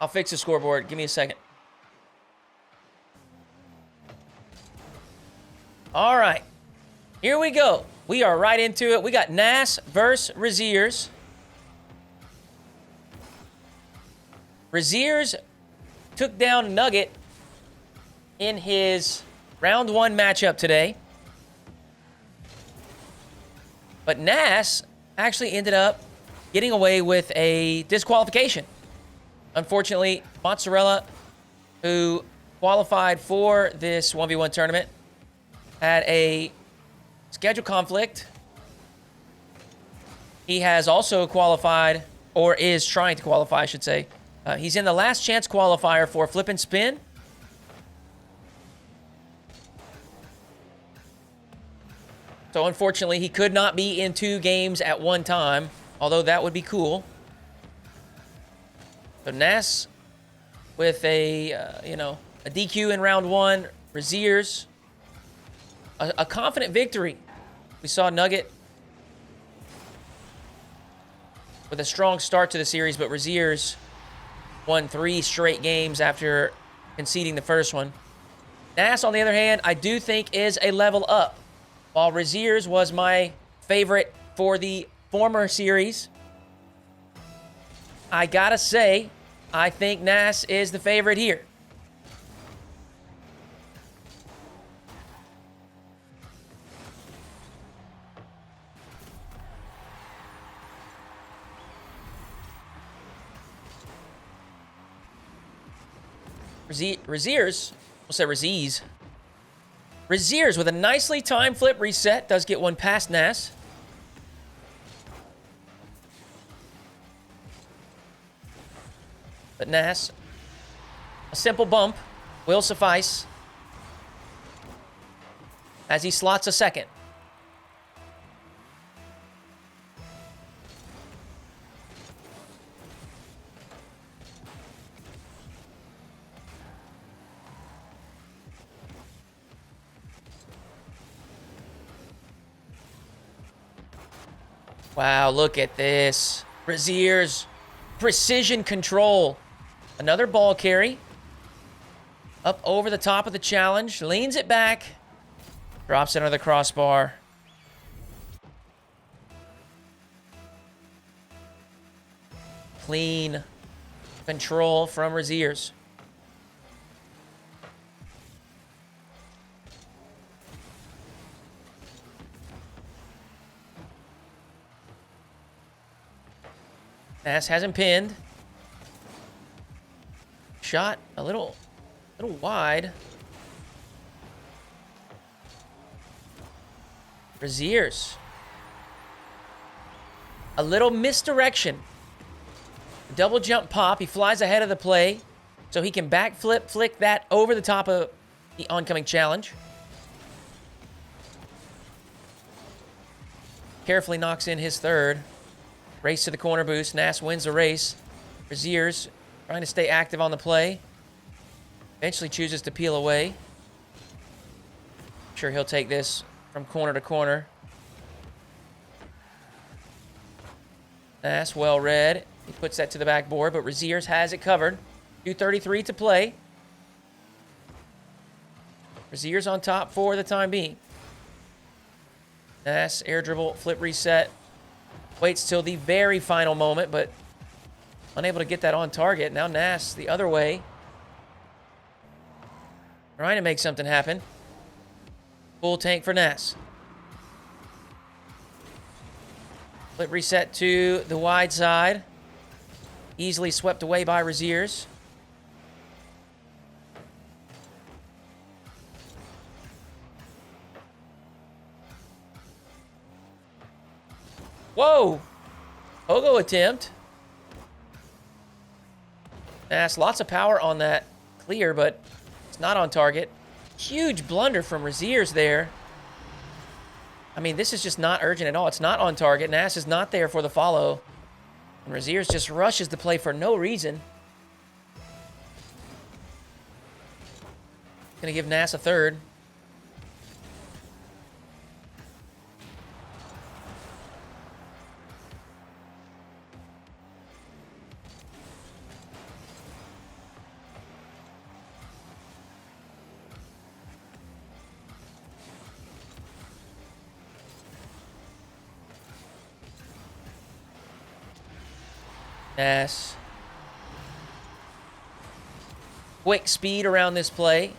I'll fix the scoreboard. Give me a second. All right. Here we go. We are right into it. We got Nass versus Rezears. Rezears took down Nugget in his round 1 matchup today. But Nass actually ended up getting away with a disqualification. Unfortunately, Mozzarella, who qualified for this 1v1 tournament, had a schedule conflict. He has also qualified, or is trying to qualify, I should say. He's in the last chance qualifier for Flip and Spin. So unfortunately, he could not be in 2 games at one time, although that would be cool. So Nass with a DQ in round 1. Rezears, a confident victory. We saw Nugget with a strong start to the series, but Rezears won 3 straight games after conceding the first one. Nass, on the other hand, I do think is a level up. While Rezears was my favorite for the former series, I gotta say, I think Nass is the favorite here. Rezears, we'll say Rezears. Rezears with a nicely timed flip reset does get one past Nass. But Nass, a simple bump will suffice as he slots a second. Wow, look at this. Rezears, precision control. Another ball carry. Up over the top of the challenge. Leans it back. Drops it under the crossbar. Clean control from Rezears. Nass hasn't pinned. Shot a little wide. Rezears. A little misdirection. Double jump pop. He flies ahead of the play so he can backflip, flick that over the top of the oncoming challenge. Carefully knocks in his third. Race to the corner boost. Nass wins the race. Rezears trying to stay active on the play. Eventually chooses to peel away. I'm sure he'll take this from corner to corner. Nass well read. He puts that to the backboard, but Rezears has it covered. 2:33 to play. Rezears on top for the time being. Nass air dribble, flip reset. Waits till the very final moment, but unable to get that on target. Now Nass the other way. Trying to make something happen. Full tank for Nass. Flip reset to the wide side. Easily swept away by Rezears. Whoa! Pogo attempt. Nass, lots of power on that clear, but it's not on target. Huge blunder from Rezears there. I mean, this is just not urgent at all. It's not on target. Nass is not there for the follow. And Rezears just rushes the play for no reason. Gonna give Nass a third. Nass. Quick speed around this play.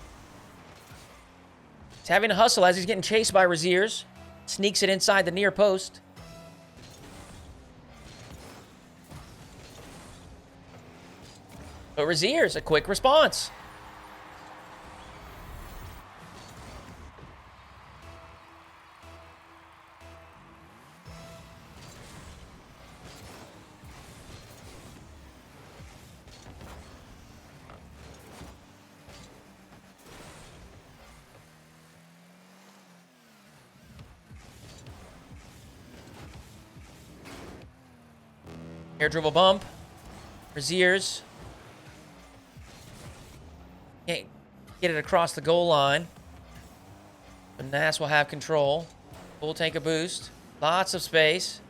He's having to hustle as he's getting chased by Rezears. Sneaks it inside the near post. But Rezears, a quick response. Air dribble bump. Rezears. Can't get it across the goal line. But Nass will have control. Full tank of boost. Lots of space.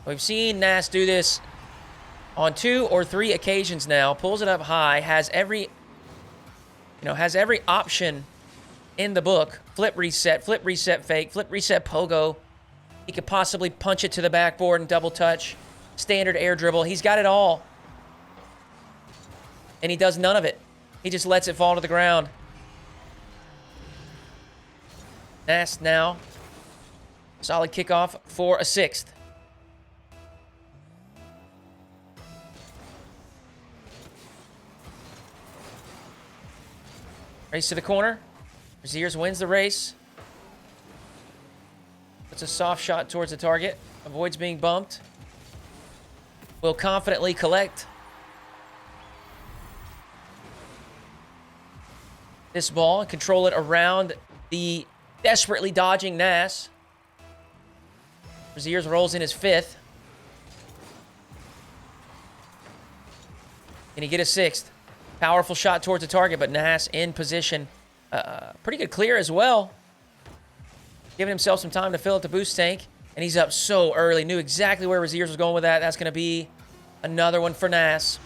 We've seen Nass do this on 2 or 3 occasions now. Pulls it up high. Has every option in the book. Flip reset fake, flip reset pogo. He could possibly punch it to the backboard and double touch. Standard air dribble. He's got it all. And he does none of it. He just lets it fall to the ground. Nass now. Solid kickoff for a 6th. Race to the corner. Rezears wins the race. Puts a soft shot towards the target. Avoids being bumped. Will confidently collect this ball and control it around the desperately dodging Nass. Rezears rolls in his 5th. Can he get a 6th? Powerful shot towards the target, but Nass in position. Pretty good clear as well. Giving himself some time to fill up the boost tank. And he's up so early. Knew exactly where Rezears was going with that. That's going to be another one for Nass.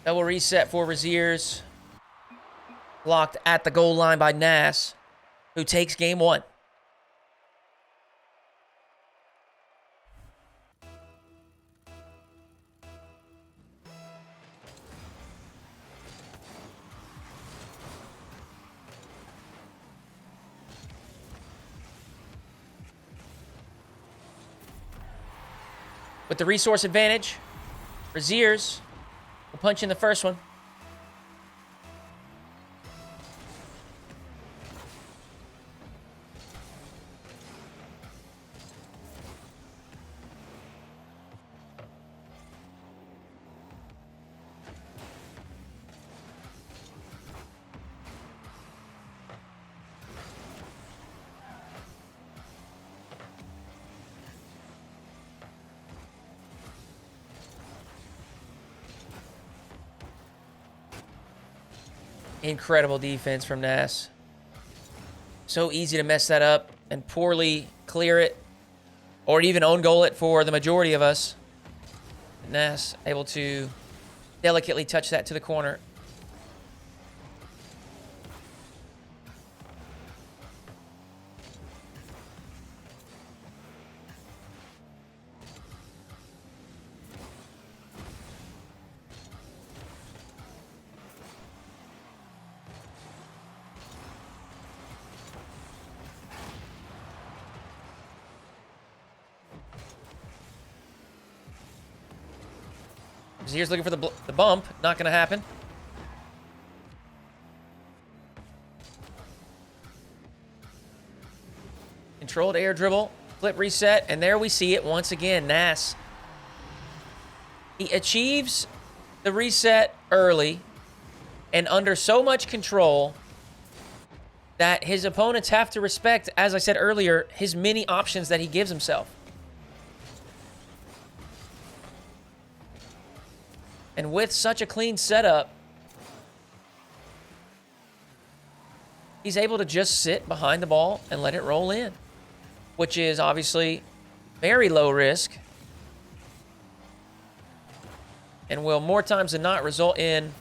Double reset for Rezears. Blocked at the goal line by Nass, who takes game 1. With the resource advantage, Rezears will punch in the first one. Incredible defense from Nass. So easy to mess that up and poorly clear it, or even own goal it for the majority of us. Nass able to delicately touch that to the corner. Rezears looking for the bump. Not going to happen. Controlled air dribble. Flip reset. And there we see it once again. Nass. He achieves the reset early and under so much control that his opponents have to respect, as I said earlier, his many options that he gives himself. And with such a clean setup, he's able to just sit behind the ball and let it roll in, which is obviously very low risk and will more times than not result in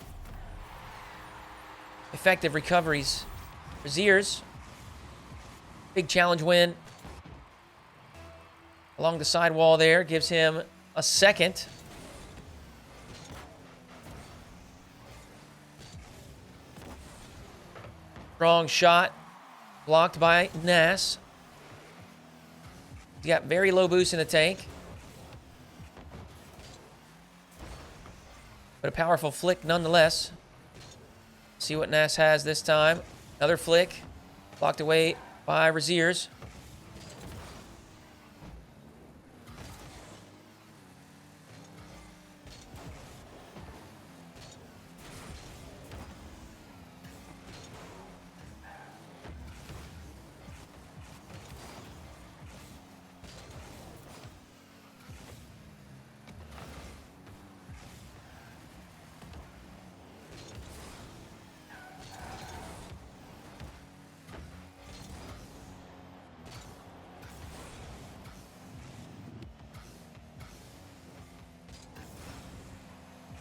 effective recoveries. Rezears, big challenge win along the sidewall there, gives him a second. Strong shot, blocked by Nass. He's got very low boost in the tank. But a powerful flick nonetheless. See what Nass has this time. Another flick, blocked away by Rezears.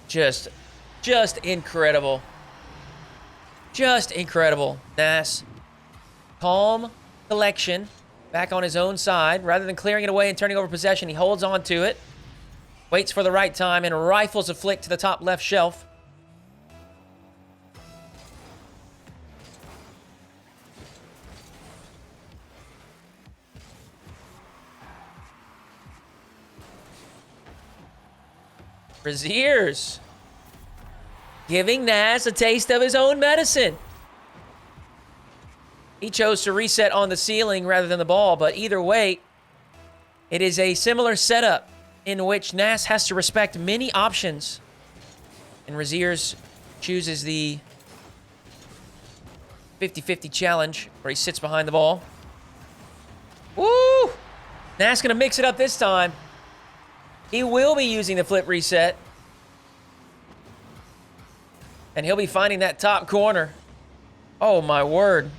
Just incredible. Just incredible. Nass, calm collection, back on his own side. Rather than clearing it away and turning over possession, he holds on to it, waits for the right time, and rifles a flick to the top left shelf. Rezears giving Nass a taste of his own medicine. He chose to reset on the ceiling rather than the ball, but either way, it is a similar setup in which Nass has to respect many options. And Rezears chooses the 50-50 challenge where he sits behind the ball. Woo! Nass gonna mix it up this time. He will be using the flip reset. And he'll be finding that top corner. Oh, my word.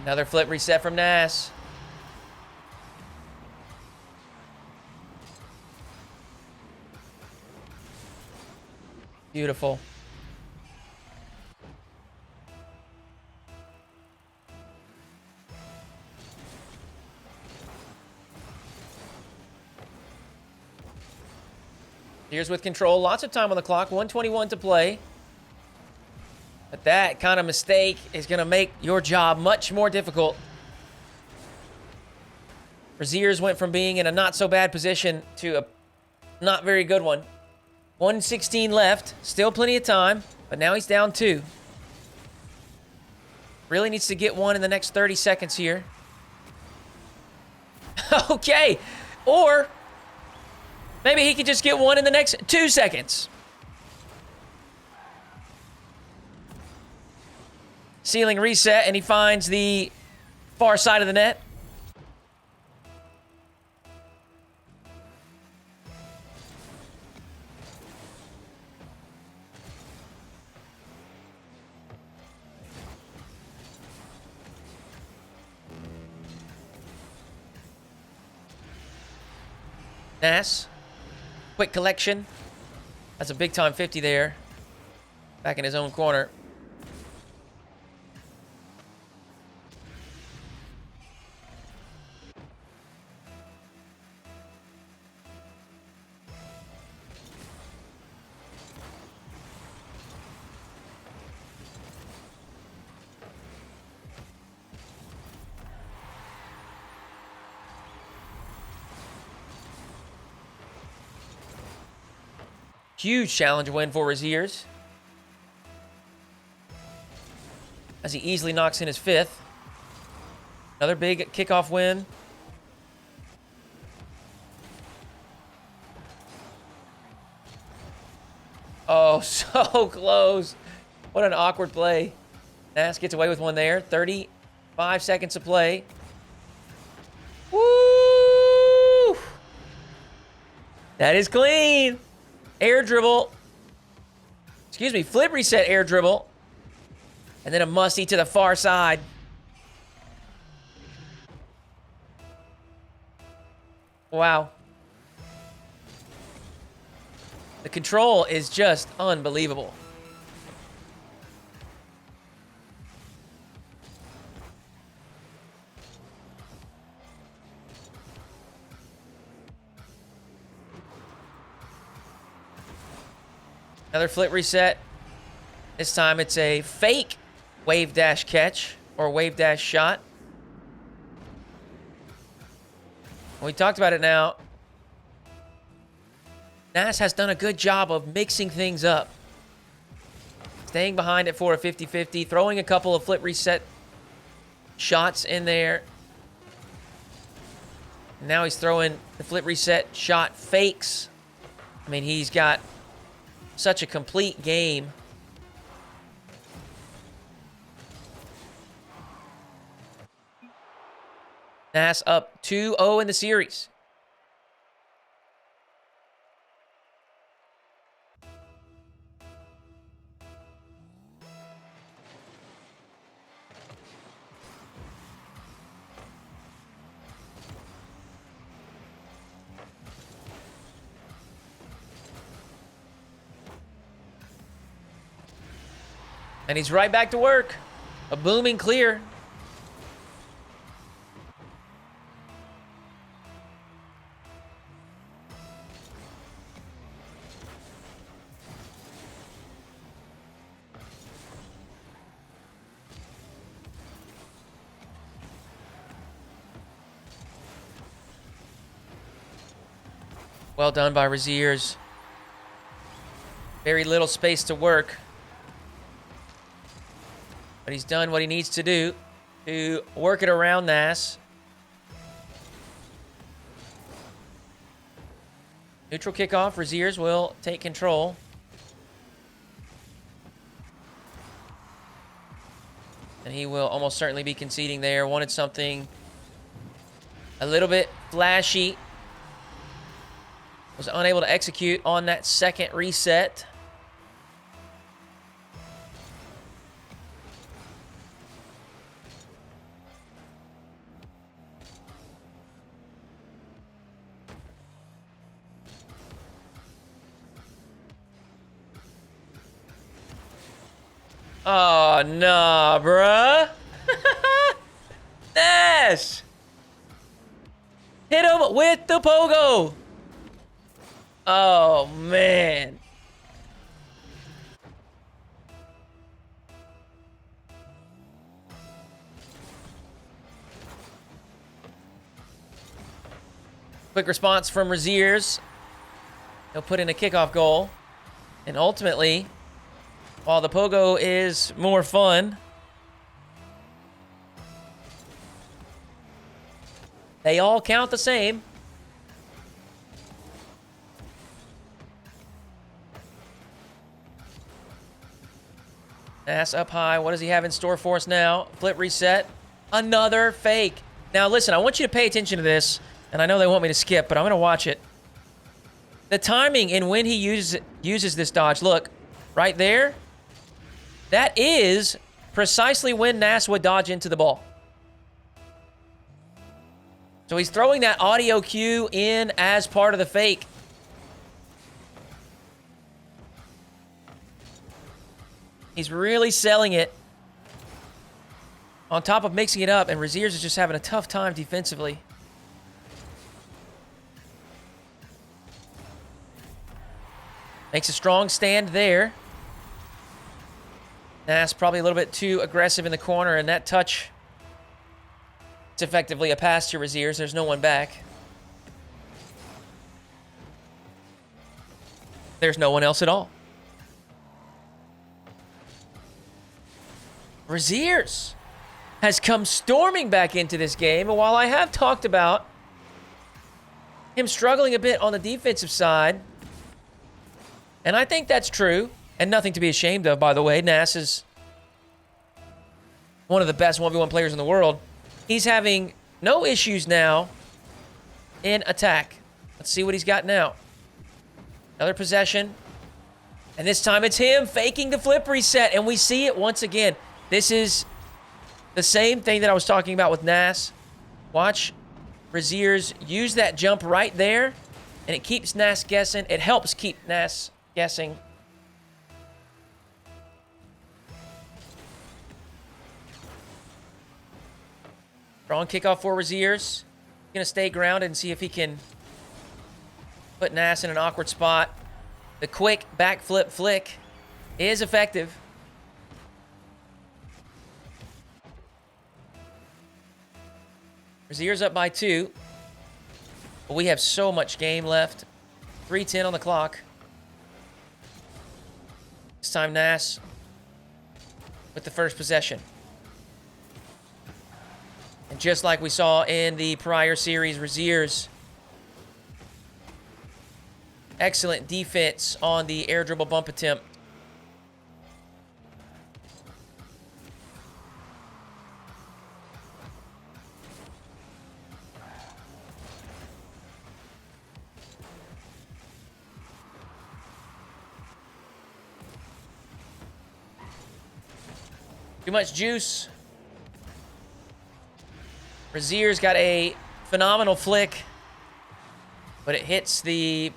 Another flip reset from Nass. Beautiful. Here's with control. Lots of time on the clock. 1:21 to play. But that kind of mistake is going to make your job much more difficult. Rezears went from being in a not-so-bad position to a not very good one. 1:16 left. Still plenty of time, but now he's down 2. Really needs to get one in the next 30 seconds here. Okay. Or maybe he could just get one in the next 2 seconds. Ceiling reset, and he finds the far side of the net. Nass, quick collection. That's a big time 50 there. Back in his own corner. Huge challenge win for Rezears, as he easily knocks in his 5th. Another big kickoff win. Oh, so close. What an awkward play. Nass gets away with one there. 35 seconds to play. Woo! That is clean. Air dribble. Excuse me, flip reset air dribble. And then a musty to the far side. Wow. The control is just unbelievable. Another flip reset. This time it's a fake wave dash catch or wave dash shot. We talked about it now. Nass has done a good job of mixing things up. Staying behind it for a 50-50, throwing a couple of flip reset shots in there. Now he's throwing the flip reset shot fakes. I mean, he's got such a complete game. Nass up 2-0 in the series. And he's right back to work. A booming clear. Well done by Rezears. Very little space to work. But he's done what he needs to do to work it around Nass. Neutral kickoff. Rezears will take control. And he will almost certainly be conceding there. Wanted something a little bit flashy. Was unable to execute on that second reset. Oh, nah, bruh. Nass! Hit him with the pogo. Oh, man. Quick response from Rezears. He'll put in a kickoff goal. And ultimately, while the pogo is more fun, they all count the same. Nass up high. What does he have in store for us now? Flip reset. Another fake. Now, listen, I want you to pay attention to this. And I know they want me to skip, but I'm going to watch it. The timing in when he uses this dodge. Look, right there. That is precisely when Nass would dodge into the ball. So he's throwing that audio cue in as part of the fake. He's really selling it. On top of mixing it up, and Rezears is just having a tough time defensively. Makes a strong stand there. Nass probably a little bit too aggressive in the corner, and that touch, it's effectively a pass to Rezears. There's no one back. There's no one else at all. Rezears has come storming back into this game. And while I have talked about him struggling a bit on the defensive side, and I think that's true, and nothing to be ashamed of, by the way. Nass is one of the best 1v1 players in the world. He's having no issues now in attack. Let's see what he's got now. Another possession. And this time it's him faking the flip reset, and we see it once again. This is the same thing that I was talking about with Nass. Watch Rezears use that jump right there, and it keeps Nass guessing. It helps keep Nass guessing. Strong kickoff for Rezears. Gonna stay grounded and see if he can put Nass in an awkward spot. The quick backflip flick is effective. Rezears up by 2. But we have so much game left. 3:10 on the clock. This time Nass with the first possession. And just like we saw in the prior series, Rezears, excellent defense on the air dribble bump attempt. Too much juice. Rezears got a phenomenal flick, but it hits the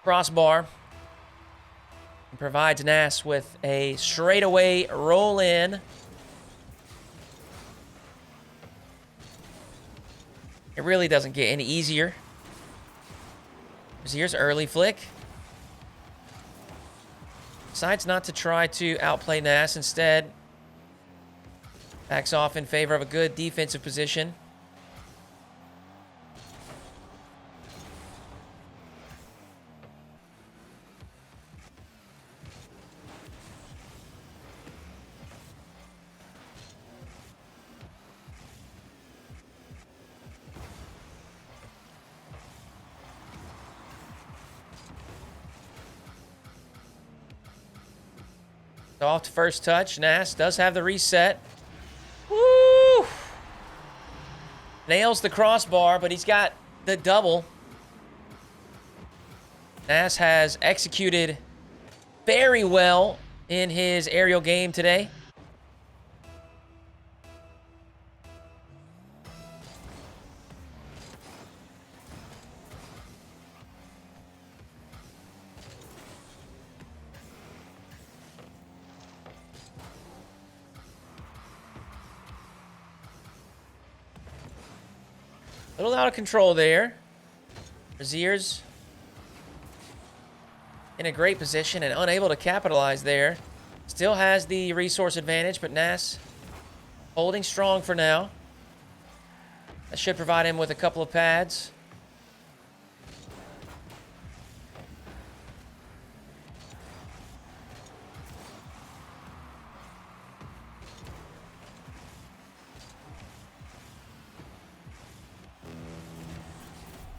crossbar and provides Nass with a straightaway roll in. It really doesn't get any easier. Rezears early flick. Decides not to try to outplay Nass. Instead, backs off in favor of a good defensive position. Soft first touch. Nass does have the reset. Woo! Nails the crossbar, but he's got the double. Nass has executed very well in his aerial game today. A little out of control there. Rezears in a great position and unable to capitalize there. Still has the resource advantage, but Nass holding strong for now. That should provide him with a couple of pads.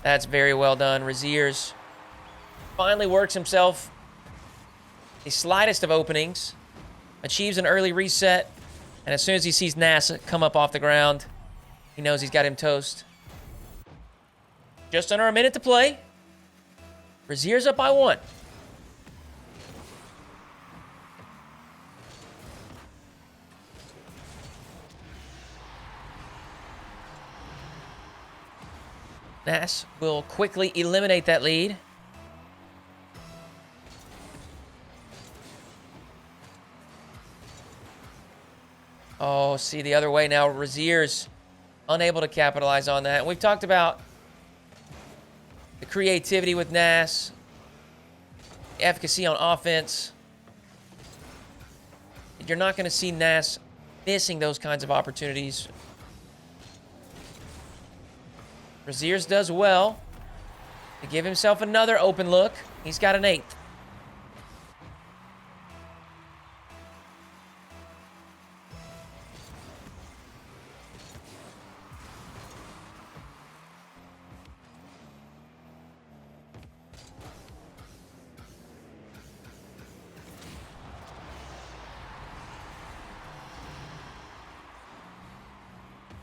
That's very well done. Rezears finally works himself the slightest of openings, achieves an early reset, and as soon as he sees Nass come up off the ground, he knows he's got him toast. Just under a minute to play. Rezears up by 1. Nass will quickly eliminate that lead. Oh, see the other way now. Rezears unable to capitalize on that. We've talked about the creativity with Nass, the efficacy on offense. You're not going to see Nass missing those kinds of opportunities. Rezears does well to give himself another open look. He's got an 8th.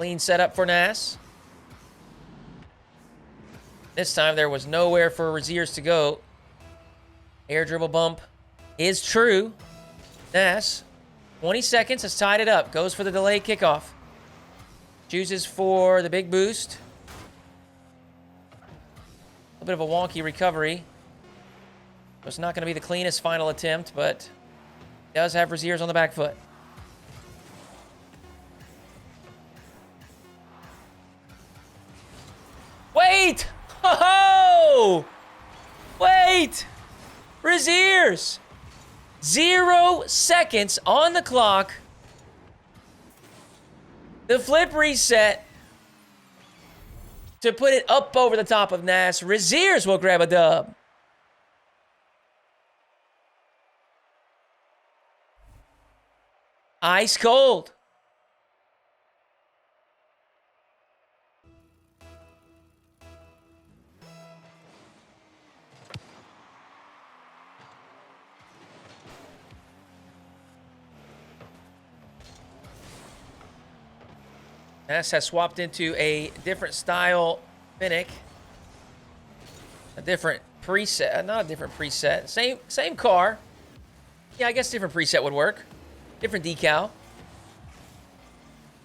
Clean setup for Nass. This time there was nowhere for Rezears to go. Air dribble bump is true. Nass, 20 seconds, has tied it up. Goes for the delayed kickoff. Chooses for the big boost. A bit of a wonky recovery. It's not going to be the cleanest final attempt, but does have Rezears on the back foot. Wait! Oh! Wait! Rezears! 0 seconds on the clock. The flip reset to put it up over the top of Nass. Rezears will grab a dub. Ice cold. Nass has swapped into a different style Finnick. A different preset. Not a different preset. Same car. Yeah, I guess different preset would work. Different decal.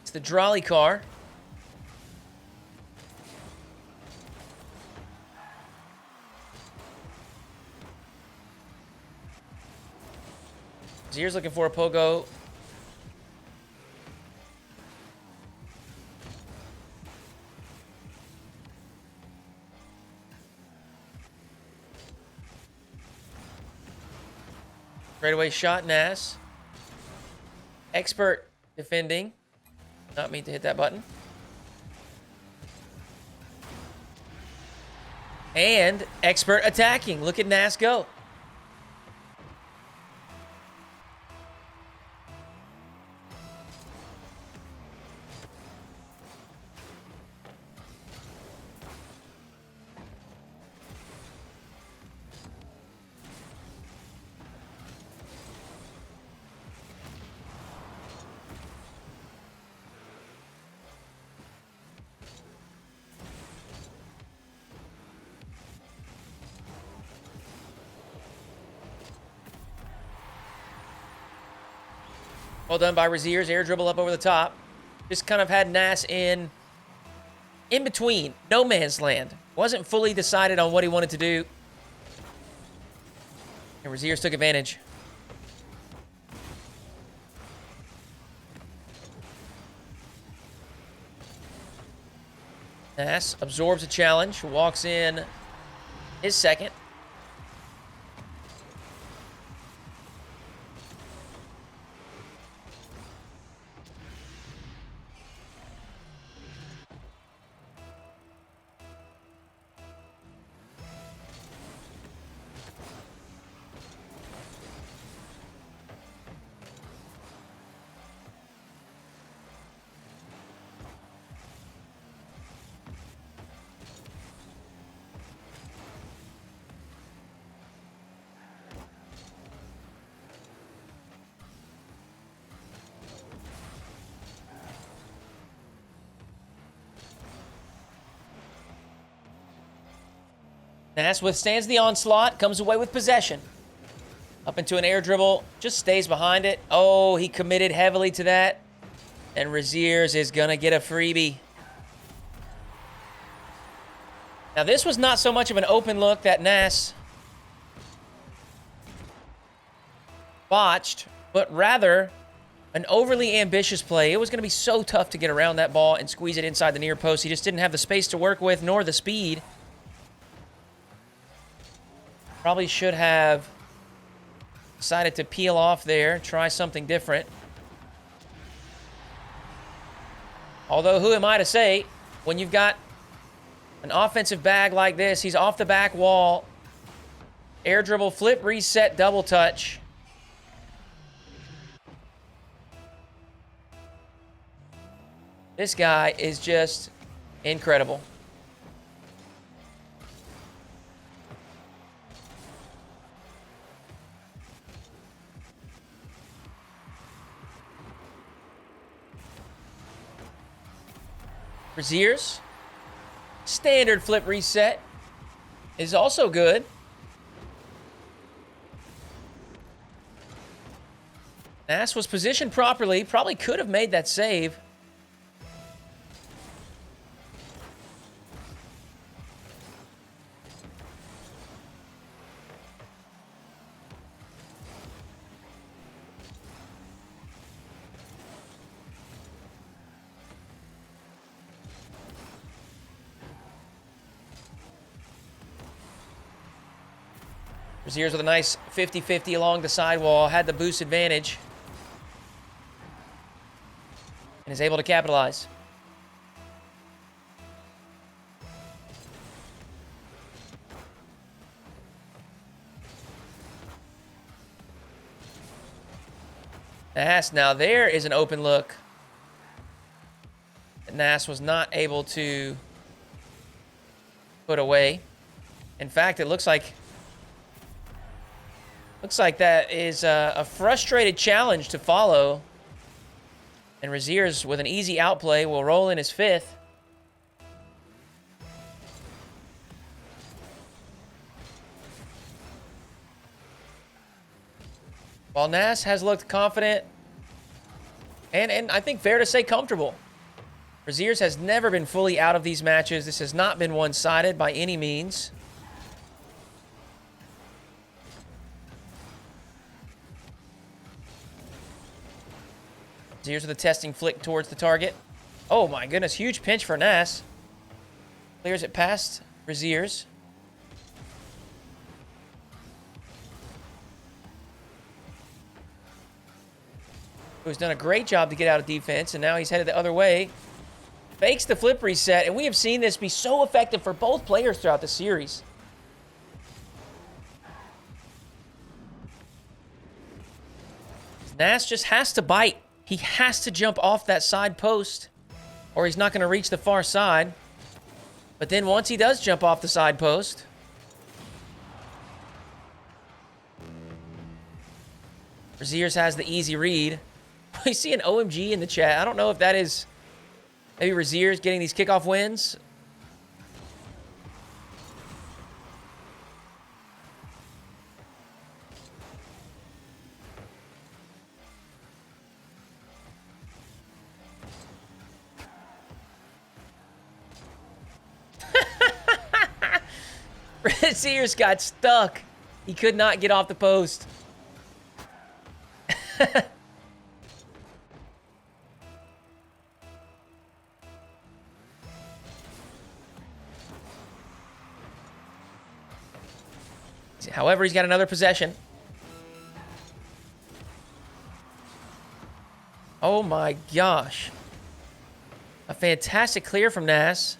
It's the Drolley car. Rezears looking for a pogo. Straightaway shot, Nass. Expert defending. Not mean to hit that button. And expert attacking. Look at Nass go. Well done by Rezears. Air dribble up over the top. Just kind of had Nass in between. No man's land. Wasn't fully decided on what he wanted to do. And Rezears took advantage. Nass absorbs a challenge. Walks in his second. Nass withstands the onslaught, comes away with possession. Up into an air dribble, just stays behind it. Oh, he committed heavily to that. And Rezears is going to get a freebie. Now, this was not so much of an open look that Nass botched, but rather an overly ambitious play. It was going to be so tough to get around that ball and squeeze it inside the near post. He just didn't have the space to work with, nor the speed. Probably should have decided to peel off there, try something different. Although, who am I to say, when you've got an offensive bag like this, he's off the back wall, air dribble, flip, reset, double touch. This guy is just incredible. Rezears. Standard flip reset is also good. Nass was positioned properly. Probably could have made that save. Rezears with a nice 50-50 along the sidewall. Had the boost advantage. And is able to capitalize. Nass, now there is an open look. Nass was not able to put away. In fact, it looks like that is a frustrated challenge to follow. And Rezears, with an easy outplay, will roll in his 5th. While Nass has looked confident and I think fair to say comfortable. Rezears has never been fully out of these matches. This has not been one-sided by any means. Rezears with a testing flick towards the target. Oh my goodness, huge pinch for Nass. Clears it past Rezears. Who's done a great job to get out of defense, and now he's headed the other way. Fakes the flip reset, and we have seen this be so effective for both players throughout the series. Nass just has to bite. He has to jump off that side post, or he's not going to reach the far side. But then once he does jump off the side post, Rezears has the easy read. We see an OMG in the chat. I don't know if that is maybe Rezears getting these kickoff wins. Rezears got stuck. He could not get off the post. However, he's got another possession. Oh my gosh. A fantastic clear from Nass.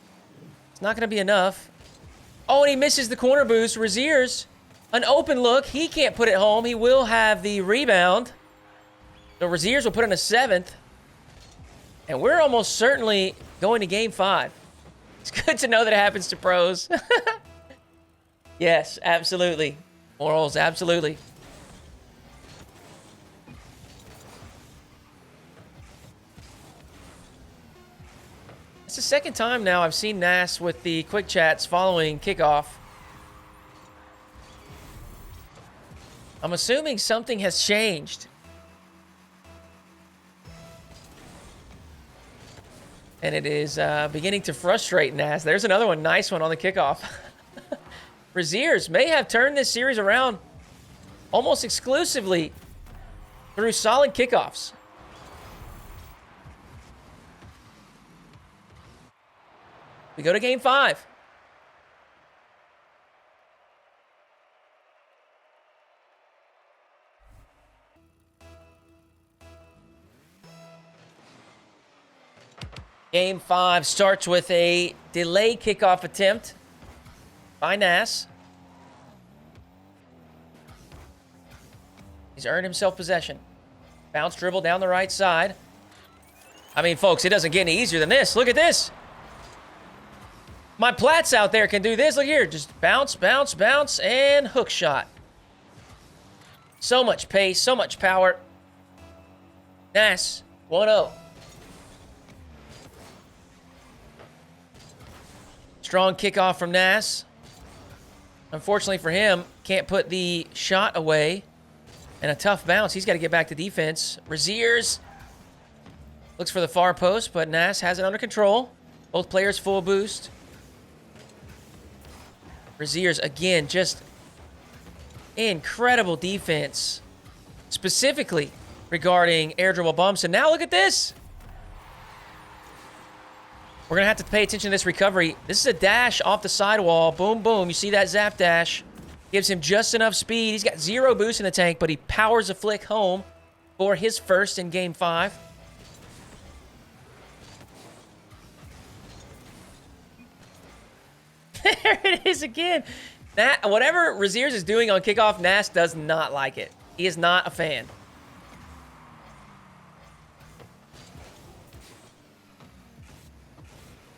It's not going to be enough. Oh, and he misses the corner boost. Rezears, an open look. He can't put it home. He will have the rebound. So Rezears will put in a 7th. And we're almost certainly going to game 5. It's good to know that it happens to pros. Yes, absolutely. Morals, absolutely. It's the second time now I've seen Nass with the quick chats following kickoff. I'm assuming something has changed. And it is beginning to frustrate Nass. There's another one. Nice one on the kickoff. Rezears may have turned this series around almost exclusively through solid kickoffs. We go to game 5. Game 5 starts with a delay kickoff attempt by Nass. He's earned himself possession. Bounce dribble down the right side. I mean, folks, it doesn't get any easier than this. Look at this. My Platts out there can do this. Look here. Just bounce, bounce, bounce, and hook shot. So much pace, so much power. Nass, 1-0. Strong kickoff from Nass. Unfortunately for him, can't put the shot away. And a tough bounce. He's got to get back to defense. Rezears looks for the far post, but Nass has it under control. Both players full boost. Rezears, again, just incredible defense. Specifically regarding air dribble bumps. And now look at this. We're going to have to pay attention to this recovery. This is a dash off the sidewall. Boom, boom. You see that zap dash. Gives him just enough speed. He's got 0 boost in the tank, but he powers a flick home for his first in Game 5. There it is again. Whatever Rezears is doing on kickoff, Nass does not like it. He is not a fan.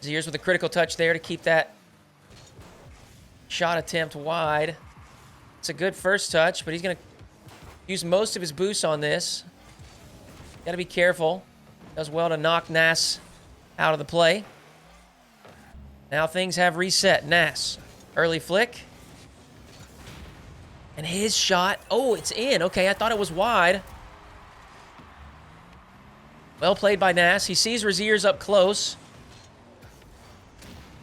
Rezears with a critical touch there to keep that shot attempt wide. It's a good first touch, but he's going to use most of his boost on this. Got to be careful. Does well to knock Nass out of the play. Now things have reset. Nass, early flick. And his shot, oh, it's in. Okay, I thought it was wide. Well played by Nass. He sees Rezears up close.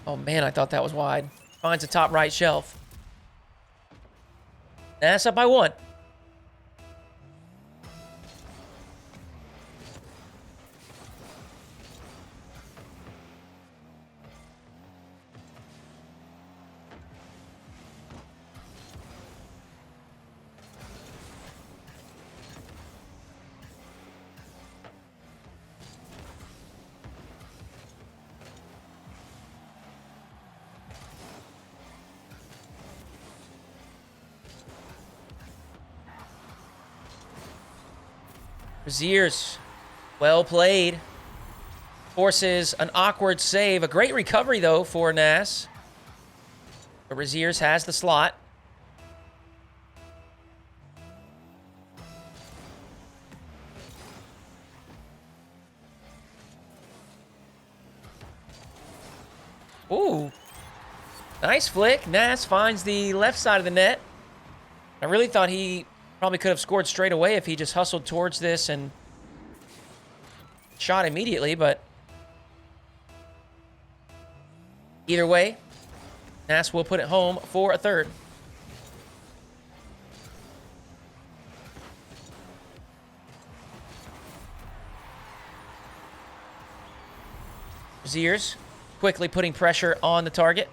Oh, man, I thought that was wide. Finds the top right shelf. Nass up by 1. Rezears, well played. Forces an awkward save. A great recovery, though, for Nass. But Rezears has the slot. Ooh. Nice flick. Nass finds the left side of the net. I really thought he probably could have scored straight away if he just hustled towards this and shot immediately, but either way, Nass will put it home for a third. Rezears quickly putting pressure on the target.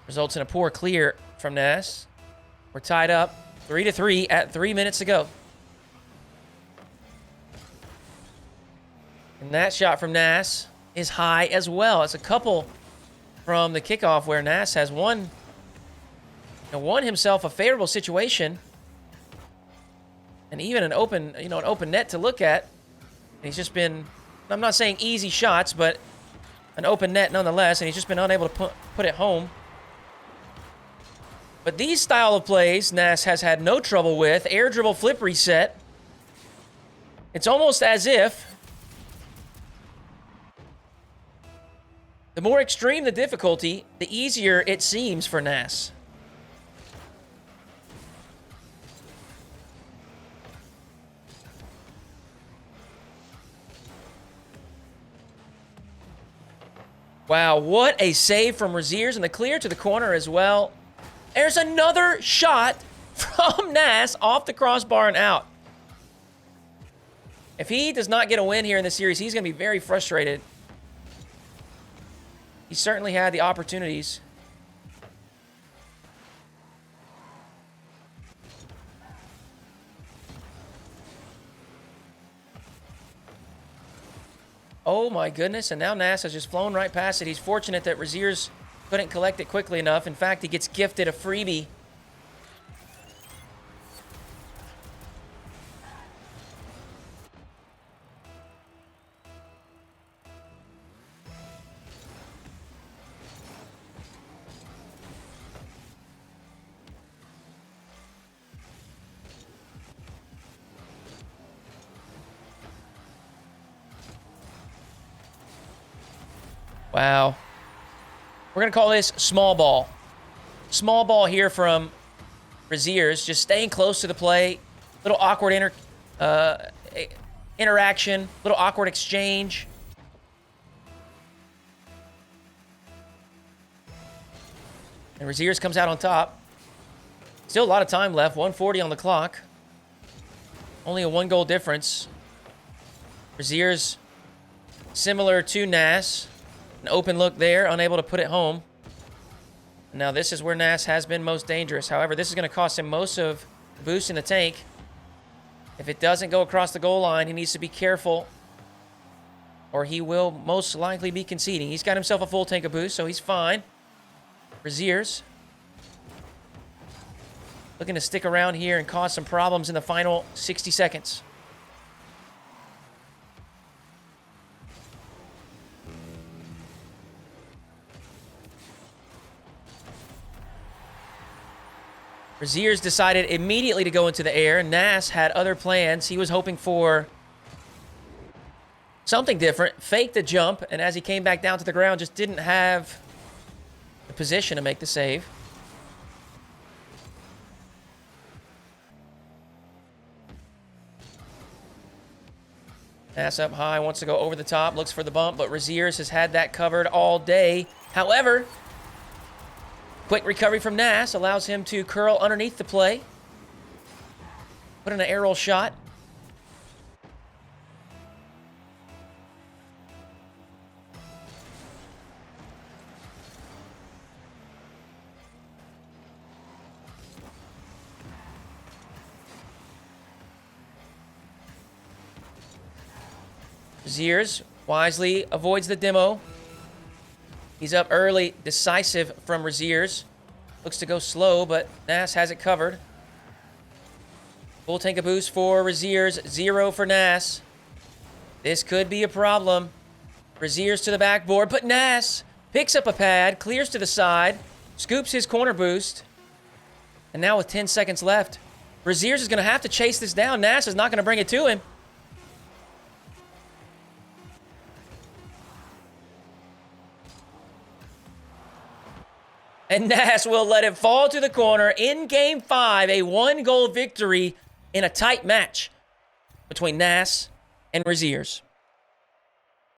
Results in a poor clear from Nass. We're tied up 3-3 at 3 minutes to go. And that shot from Nass is high as well. It's a couple from the kickoff where Nass has won himself a favorable situation. And even an open net to look at. And he's just been, I'm not saying easy shots, but an open net nonetheless. And he's just been unable to put it home. But these style of plays, Nass has had no trouble with. Air dribble flip reset. It's almost as if the more extreme the difficulty, the easier it seems for Nass. Wow, what a save from Rezears, and the clear to the corner as well. There's another shot from Nass off the crossbar and out. If he does not get a win here in this series, he's going to be very frustrated. He certainly had the opportunities. Oh my goodness, and now Nass has just flown right past it. He's fortunate that Rezears couldn't collect it quickly enough. In fact, he gets gifted a freebie. Wow. We're going to call this small ball. Small ball here from Rezears, just staying close to the play. Little awkward interaction, little awkward exchange. And Rezears comes out on top. Still a lot of time left, 1:40 on the clock. Only a 1-goal difference. Rezears, similar to Nass. An open look there, unable to put it home. Now this is where Nass has been most dangerous. However, this is going to cost him most of the boost in the tank. If it doesn't go across the goal line, he needs to be careful, or he will most likely be conceding. He's got himself a full tank of boost, so he's fine. Rezears looking to stick around here and cause some problems in the final 60 seconds. Rezears decided immediately to go into the air. Nass had other plans. He was hoping for something different, faked the jump, and as he came back down to the ground, just didn't have the position to make the save. Nass up high, wants to go over the top, looks for the bump, but Rezears has had that covered all day. However, quick recovery from Nass allows him to curl underneath the play. Put in an air roll shot. Rezears wisely avoids the demo. He's up early, decisive from Rezears. Looks to go slow, but Nass has it covered. Full tank of boost for Rezears, 0 for Nass. This could be a problem. Rezears to the backboard, but Nass picks up a pad, clears to the side, scoops his corner boost. And now with 10 seconds left, Rezears is going to have to chase this down. Nass is not going to bring it to him. And Nass will let it fall to the corner in Game 5, a 1-goal victory in a tight match between Nass and Rezears.